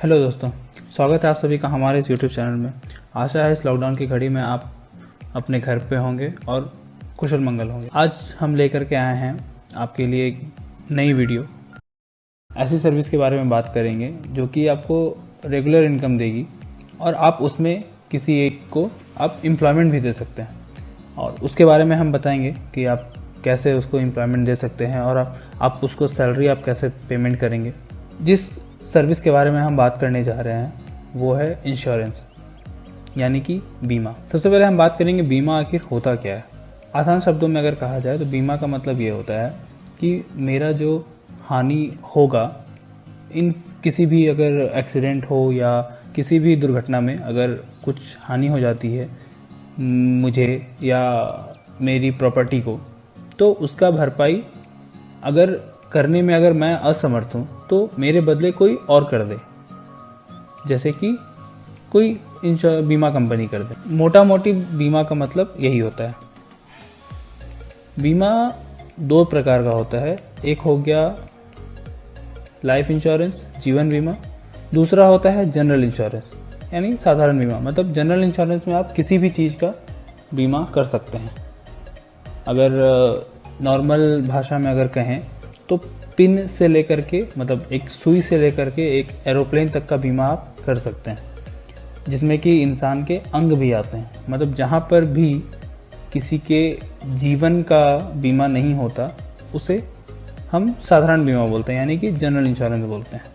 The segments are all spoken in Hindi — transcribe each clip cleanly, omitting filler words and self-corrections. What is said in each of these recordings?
हेलो दोस्तों, स्वागत है आप सभी का हमारे इस यूट्यूब चैनल में। आशा है इस लॉकडाउन की घड़ी में आप अपने घर पे होंगे और कुशल मंगल होंगे। आज हम लेकर के आए हैं आपके लिए एक नई वीडियो। ऐसी सर्विस के बारे में बात करेंगे जो कि आपको रेगुलर इनकम देगी और आप उसमें किसी एक को आप एम्प्लॉयमेंट भी दे सकते हैं। और उसके बारे में हम बताएंगे कि आप कैसे उसको एम्प्लॉयमेंट दे सकते हैं और आप उसको सैलरी आप कैसे पेमेंट करेंगे। जिस सर्विस के बारे में हम बात करने जा रहे हैं वो है इंश्योरेंस, यानी कि बीमा। सबसे पहले हम बात करेंगे बीमा आखिर होता क्या है। आसान शब्दों में अगर कहा जाए तो बीमा का मतलब ये होता है कि मेरा जो हानि होगा इन किसी भी अगर एक्सीडेंट हो या किसी भी दुर्घटना में अगर कुछ हानि हो जाती है मुझे या मेरी प्रॉपर्टी को, तो उसका भरपाई अगर करने में अगर मैं असमर्थ हूँ तो मेरे बदले कोई और कर दे, जैसे कि कोई बीमा कंपनी कर दे। मोटा मोटी बीमा का मतलब यही होता है। बीमा दो प्रकार का होता है, एक हो गया लाइफ इंश्योरेंस जीवन बीमा, दूसरा होता है जनरल इंश्योरेंस यानी साधारण बीमा। मतलब जनरल इंश्योरेंस में आप किसी भी चीज़ का बीमा कर सकते हैं। अगर नॉर्मल भाषा में अगर कहें तो पिन से लेकर के मतलब एक सुई से लेकर के एक एरोप्लेन तक का बीमा आप कर सकते हैं, जिसमें कि इंसान के अंग भी आते हैं। मतलब जहाँ पर भी किसी के जीवन का बीमा नहीं होता उसे हम साधारण बीमा बोलते हैं, यानी कि जनरल इंश्योरेंस बोलते हैं।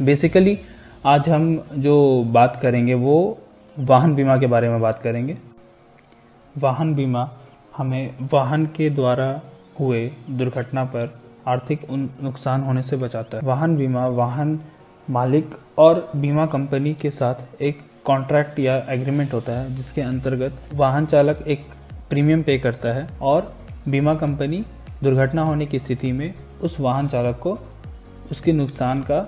बेसिकली आज हम जो बात करेंगे वो वाहन बीमा के बारे में बात करेंगे। वाहन बीमा हमें वाहन के द्वारा हुए दुर्घटना पर आर्थिक नुकसान होने से बचाता है। वाहन बीमा वाहन मालिक और बीमा कंपनी के साथ एक कॉन्ट्रैक्ट या एग्रीमेंट होता है, जिसके अंतर्गत वाहन चालक एक प्रीमियम पे करता है और बीमा कंपनी दुर्घटना होने की स्थिति में उस वाहन चालक को उसके नुकसान का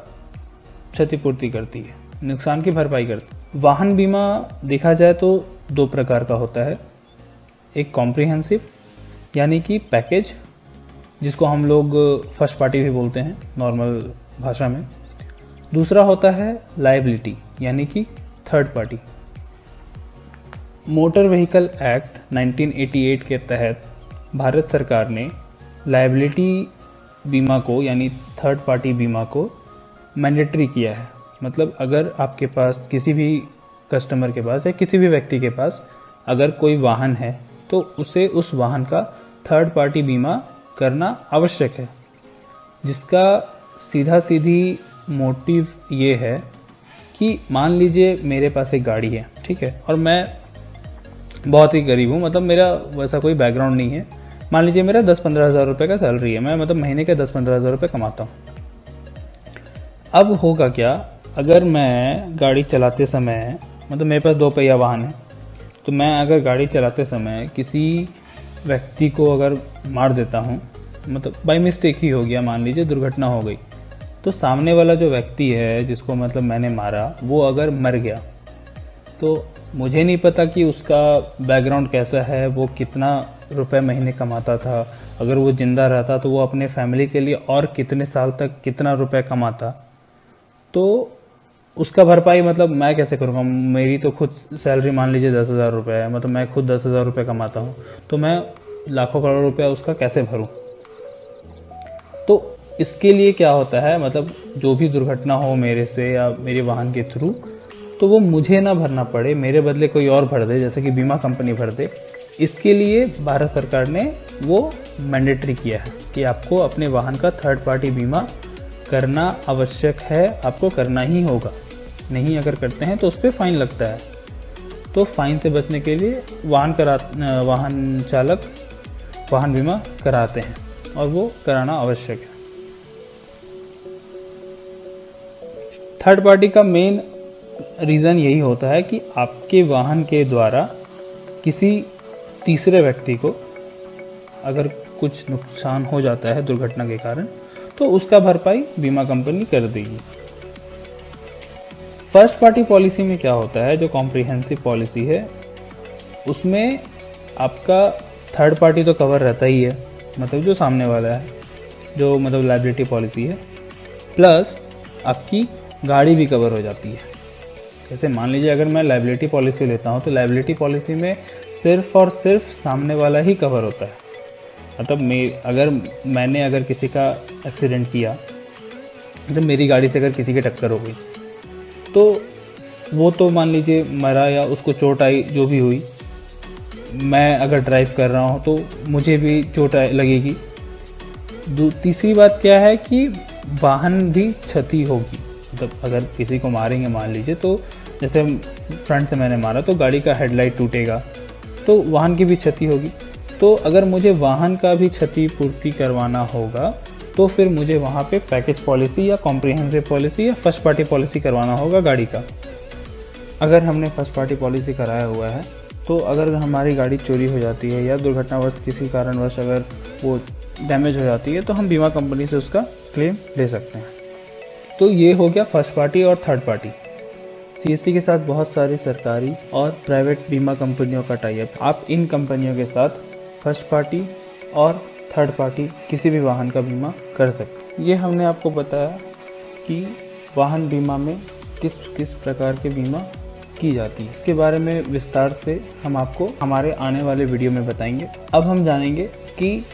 क्षतिपूर्ति करती है, नुकसान की भरपाई करती है। वाहन बीमा देखा जाए तो दो प्रकार का होता है, एक कॉम्प्रिहेंसिव यानी कि पैकेज, जिसको हम लोग फर्स्ट पार्टी भी बोलते हैं नॉर्मल भाषा में। दूसरा होता है लायबिलिटी यानी कि third party. Motor vehicle act 1988 के तहत भारत सरकार ने लायबिलिटी बीमा को यानी थर्ड पार्टी बीमा को मैंडेटरी किया है। मतलब अगर आपके पास किसी भी कस्टमर के पास या किसी भी व्यक्ति के पास अगर कोई वाहन है तो उसे उस वाहन का थर्ड पार्टी बीमा करना आवश्यक है, जिसका सीधा सीधी मोटिव ये है कि मान लीजिए मेरे पास एक गाड़ी है, ठीक है, और मैं बहुत ही गरीब हूँ, मतलब मेरा वैसा कोई बैकग्राउंड नहीं है। मान लीजिए मेरा 10-15 हज़ार रुपये का सैलरी है, मैं मतलब महीने के 10-15 हज़ार रुपये कमाता हूँ। अब होगा क्या, अगर मैं गाड़ी चलाते समय मतलब मेरे पास 2 पहिया वाहन है, तो मैं अगर गाड़ी चलाते समय किसी व्यक्ति को अगर मार देता हूँ, मतलब बाय मिस्टेक ही हो गया, मान लीजिए दुर्घटना हो गई, तो सामने वाला जो व्यक्ति है जिसको मतलब मैंने मारा वो अगर मर गया तो मुझे नहीं पता कि उसका बैकग्राउंड कैसा है, वो कितना रुपए महीने कमाता था, अगर वो जिंदा रहता तो वो अपने फैमिली के लिए और कितने साल तक कितना रुपए कमाता, तो उसका भरपाई मतलब मैं कैसे करूँगा। मेरी तो खुद सैलरी मान लीजिए 10,000 रुपये है, मतलब मैं खुद 10,000 रुपये कमाता हूँ, तो मैं लाखों करोड़ रुपया उसका कैसे भरूँ। तो इसके लिए क्या होता है, मतलब जो भी दुर्घटना हो मेरे से या मेरे वाहन के थ्रू, तो वो मुझे ना भरना पड़े, मेरे बदले कोई और भर दे, जैसे कि बीमा कंपनी भर दे। इसके लिए भारत सरकार ने वो मैंडेटरी किया है कि आपको अपने वाहन का थर्ड पार्टी बीमा करना आवश्यक है, आपको करना ही होगा। नहीं अगर करते हैं तो उस पर फाइन लगता है। तो फाइन से बचने के लिए वाहन चालक वाहन बीमा कराते हैं और वो कराना आवश्यक है। थर्ड पार्टी का मेन रीज़न यही होता है कि आपके वाहन के द्वारा किसी तीसरे व्यक्ति को अगर कुछ नुकसान हो जाता है दुर्घटना के कारण, तो उसका भरपाई बीमा कंपनी कर देगी। फर्स्ट पार्टी पॉलिसी में क्या होता है, जो कॉम्प्रिहेंसिव पॉलिसी है उसमें आपका थर्ड पार्टी तो कवर रहता ही है, मतलब जो सामने वाला है, जो मतलब लायबिलिटी पॉलिसी है, प्लस आपकी गाड़ी भी कवर हो जाती है। जैसे मान लीजिए अगर मैं लायबिलिटी पॉलिसी लेता हूँ तो लायबिलिटी पॉलिसी में सिर्फ और सिर्फ सामने वाला ही कवर होता है। मतलब मैंने अगर किसी का एक्सीडेंट किया, मतलब मेरी गाड़ी से अगर किसी की टक्कर हो गई, तो वो तो मान लीजिए मरा या उसको चोट आई, जो भी हुई, मैं अगर ड्राइव कर रहा हूँ तो मुझे भी चोट लगेगी। तीसरी बात क्या है कि वाहन भी क्षति होगी। मतलब अगर किसी को मारेंगे मान लीजिए, तो जैसे फ्रंट से मैंने मारा तो गाड़ी का हेडलाइट टूटेगा, तो वाहन की भी क्षति होगी। तो अगर मुझे वाहन का भी क्षतिपूर्ति करवाना होगा तो फिर मुझे वहाँ पे पैकेज पॉलिसी या कॉम्प्रिहेंसिव पॉलिसी या फर्स्ट पार्टी पॉलिसी करवाना होगा गाड़ी का। अगर हमने फर्स्ट पार्टी पॉलिसी कराया हुआ है तो अगर हमारी गाड़ी चोरी हो जाती है या दुर्घटनावश किसी कारणवश अगर वो डैमेज हो जाती है तो हम बीमा कंपनी से उसका क्लेम ले सकते हैं। तो ये हो गया फर्स्ट पार्टी और थर्ड पार्टी। सीएससी के साथ बहुत सारी सरकारी और प्राइवेट बीमा कंपनियों का टाई अप। आप इन कंपनियों के साथ फर्स्ट पार्टी और थर्ड पार्टी किसी भी वाहन का बीमा कर सकते हैं। ये हमने आपको बताया कि वाहन बीमा में किस किस प्रकार के बीमा की जाती है। इसके बारे में विस्तार से हम आपको हमारे आने वाले वीडियो में बताएंगे। अब हम जानेंगे कि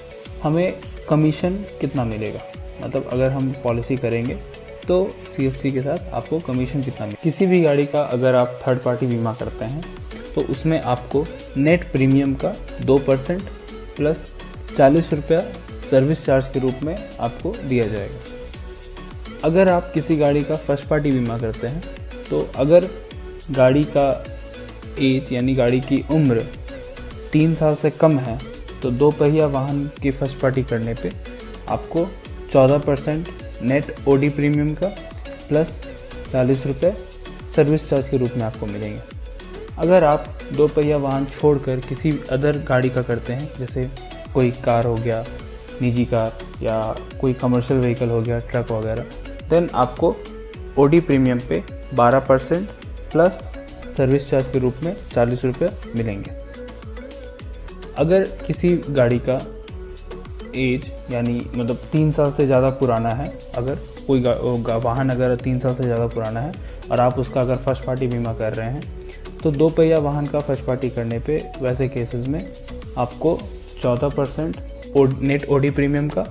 हमें कमीशन कितना मिलेगा। मतलब अगर हम पॉलिसी करेंगे तो सीएससी के साथ आपको कमीशन कितना मिलेगा। किसी भी गाड़ी का अगर आप थर्ड पार्टी बीमा करते हैं तो उसमें आपको नेट प्रीमियम का 2% प्लस 40 रुपया सर्विस चार्ज के रूप में आपको दिया जाएगा। अगर आप किसी गाड़ी का फर्स्ट पार्टी बीमा करते हैं तो अगर गाड़ी का एज यानी गाड़ी की उम्र 3 साल से कम है तो 2 पहिया वाहन की फर्स्ट पार्टी करने पे आपको 14% नेट ओडी प्रीमियम का प्लस 40 रुपये सर्विस चार्ज के रूप में आपको मिलेंगे। अगर आप 2 पहिया वाहन छोड़कर किसी अदर गाड़ी का करते हैं, जैसे कोई कार हो गया, निजी कार, या कोई कमर्शियल व्हीकल हो गया, ट्रक वगैरह, देन आपको ओडी प्रीमियम पे 12% प्लस सर्विस चार्ज के रूप में 40 रुपये मिलेंगे। अगर किसी गाड़ी का एज यानी मतलब 3 साल से ज़्यादा पुराना है, अगर कोई वाहन अगर 3 साल से ज़्यादा पुराना है और आप उसका अगर फर्स्ट पार्टी बीमा कर रहे हैं तो 2 पहिया वाहन का फर्स्ट पार्टी करने पे वैसे केसेस में आपको 14% नेट ओडी प्रीमियम का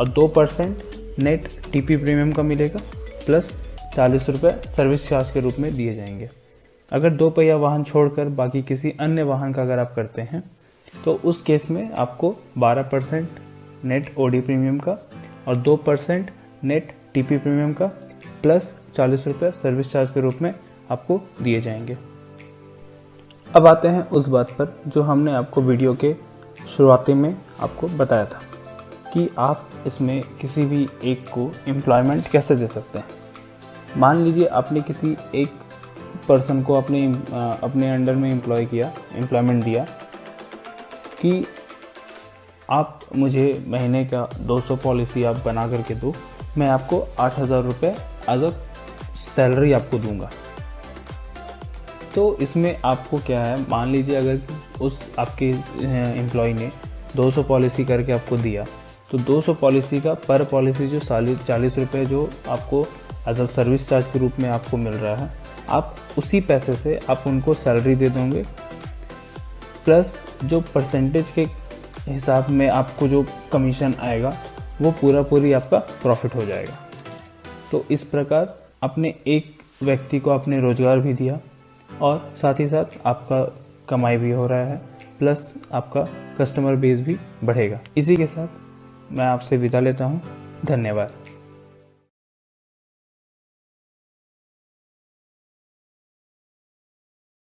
और 2% नेट टीपी प्रीमियम का मिलेगा, प्लस 40 रुपये सर्विस चार्ज के रूप में दिए जाएंगे। अगर 2 पहिया वाहन छोड़कर बाकी किसी अन्य वाहन का अगर आप करते हैं तो उस केस में आपको 12% नेट ओडी प्रीमियम का और 2% नेट टीपी प्रीमियम का प्लस 40 रुपये सर्विस चार्ज के रूप में आपको दिए जाएंगे। अब आते हैं उस बात पर जो हमने आपको वीडियो के शुरुआती में आपको बताया था कि आप इसमें किसी भी एक को एम्प्लॉयमेंट कैसे दे सकते हैं। मान लीजिए आपने किसी एक पर्सन को अपने अंडर में एम्प्लॉयमेंट दिया कि आप मुझे महीने का 200 पॉलिसी आप बना करके दो, मैं आपको 8,000 रुपये एज अ सैलरी आपको दूंगा। तो इसमें आपको क्या है, मान लीजिए अगर उस आपके एम्प्लॉय ने 200 पॉलिसी करके आपको दिया तो 200 पॉलिसी का पर पॉलिसी जो 40 रुपये जो आपको एज अ सर्विस चार्ज के रूप में आपको मिल रहा है, आप उसी पैसे से आप उनको सैलरी दे दोगे, प्लस जो परसेंटेज के हिसाब में आपको जो कमीशन आएगा वो पूरी आपका प्रॉफिट हो जाएगा। तो इस प्रकार आपने एक व्यक्ति को आपने रोजगार भी दिया और साथ ही साथ आपका कमाई भी हो रहा है, प्लस आपका कस्टमर बेस भी बढ़ेगा। इसी के साथ मैं आपसे विदा लेता हूँ। धन्यवाद।